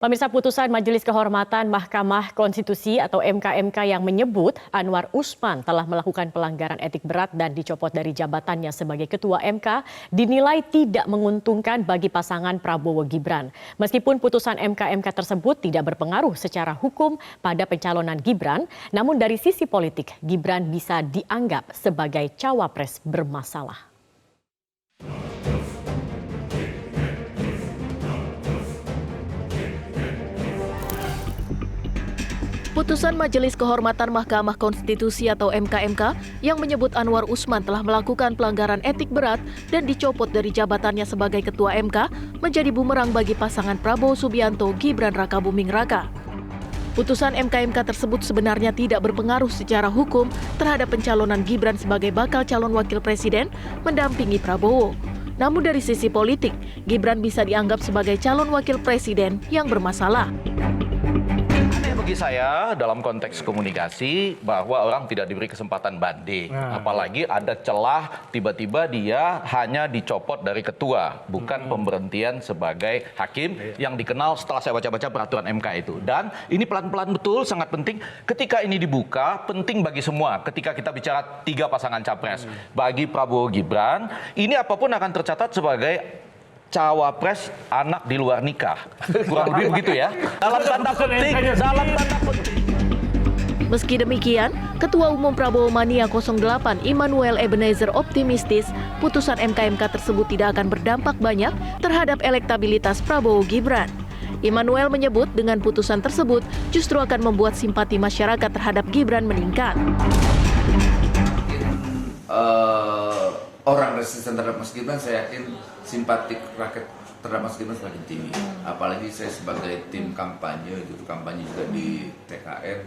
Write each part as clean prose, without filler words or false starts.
Pemirsa, putusan Majelis Kehormatan Mahkamah Konstitusi atau MKMK yang menyebut Anwar Usman telah melakukan pelanggaran etik berat dan dicopot dari jabatannya sebagai Ketua MK dinilai tidak menguntungkan bagi pasangan Prabowo Gibran. Meskipun putusan MKMK tersebut tidak berpengaruh secara hukum pada pencalonan Gibran, namun dari sisi politik Gibran bisa dianggap sebagai cawapres bermasalah. Putusan Majelis Kehormatan Mahkamah Konstitusi atau MKMK yang menyebut Anwar Usman telah melakukan pelanggaran etik berat dan dicopot dari jabatannya sebagai Ketua MK menjadi bumerang bagi pasangan Prabowo Subianto Gibran Rakabuming Raka. Putusan MKMK tersebut sebenarnya tidak berpengaruh secara hukum terhadap pencalonan Gibran sebagai bakal calon wakil presiden mendampingi Prabowo. Namun dari sisi politik, Gibran bisa dianggap sebagai calon wakil presiden yang bermasalah. Bagi saya dalam konteks komunikasi bahwa orang tidak diberi kesempatan banding. Apalagi ada celah tiba-tiba dia hanya dicopot dari ketua, bukan pemberhentian sebagai hakim yang dikenal setelah saya baca-baca peraturan MK itu. Dan ini pelan-pelan betul sangat penting ketika ini dibuka, penting bagi semua ketika kita bicara 3 pasangan capres. Bagi Prabowo Gibran, ini apapun akan tercatat sebagai cawapres anak di luar nikah. Kurang lebih begitu ya. Dalam tanda petik. Meski demikian, Ketua Umum Prabowo Mania 08 Immanuel Ebenezer optimistis putusan MKMK tersebut tidak akan berdampak banyak terhadap elektabilitas Prabowo Gibran. Immanuel menyebut dengan putusan tersebut justru akan membuat simpati masyarakat terhadap Gibran meningkat. Orang resisten terhadap Mas Gibran, saya yakin simpatik rakyat terhadap Mas Gibran semakin tinggi. Apalagi saya sebagai tim kampanye, itu kampanye juga di TKR,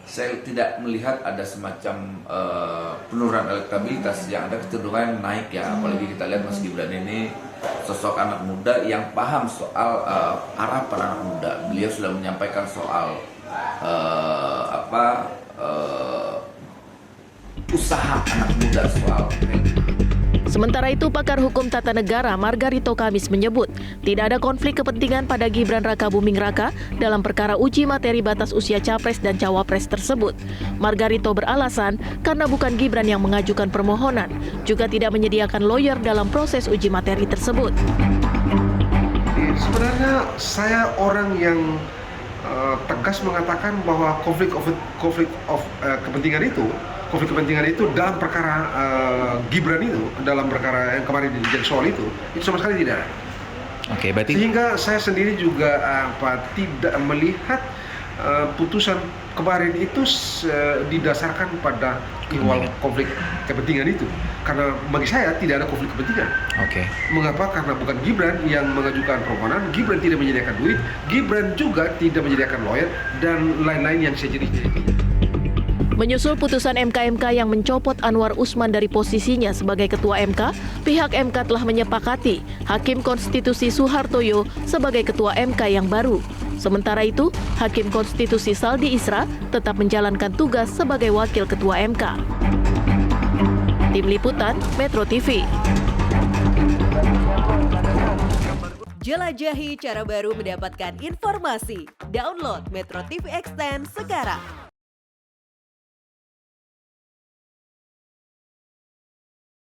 saya tidak melihat ada semacam penurunan elektabilitas, yang ada kecenderungan naik ya. Apalagi kita lihat Mas Gibran ini sosok anak muda yang paham soal arah para anak muda. Beliau sudah menyampaikan soal usaha anak muda soal. Sementara itu, pakar hukum tata negara Margarito Kamis menyebut tidak ada konflik kepentingan pada Gibran Rakabuming Raka dalam perkara uji materi batas usia capres dan cawapres tersebut. Margarito beralasan karena bukan Gibran yang mengajukan permohonan, juga tidak menyediakan lawyer dalam proses uji materi tersebut. Sebenarnya saya orang yang tegas mengatakan bahwa konflik kepentingan itu dalam perkara Gibran itu, dalam perkara yang kemarin dijadi soal itu sama sekali tidak ada. Oke, berarti sehingga saya sendiri juga tidak melihat putusan kemarin itu didasarkan pada ihwal konflik kepentingan itu, karena bagi saya tidak ada konflik kepentingan. Oke. Mengapa? Karena bukan Gibran yang mengajukan permohonan, Gibran tidak menyediakan duit, Gibran juga tidak menyediakan lawyer dan lain-lain yang saya ceritakan. Menyusul putusan MKMK yang mencopot Anwar Usman dari posisinya sebagai Ketua MK, pihak MK telah menyepakati Hakim Konstitusi Suhartoyo sebagai Ketua MK yang baru. Sementara itu, Hakim Konstitusi Saldi Isra tetap menjalankan tugas sebagai Wakil Ketua MK. Tim Liputan, Metro TV. Jelajahi cara baru mendapatkan informasi. Download Metro TV Extend sekarang.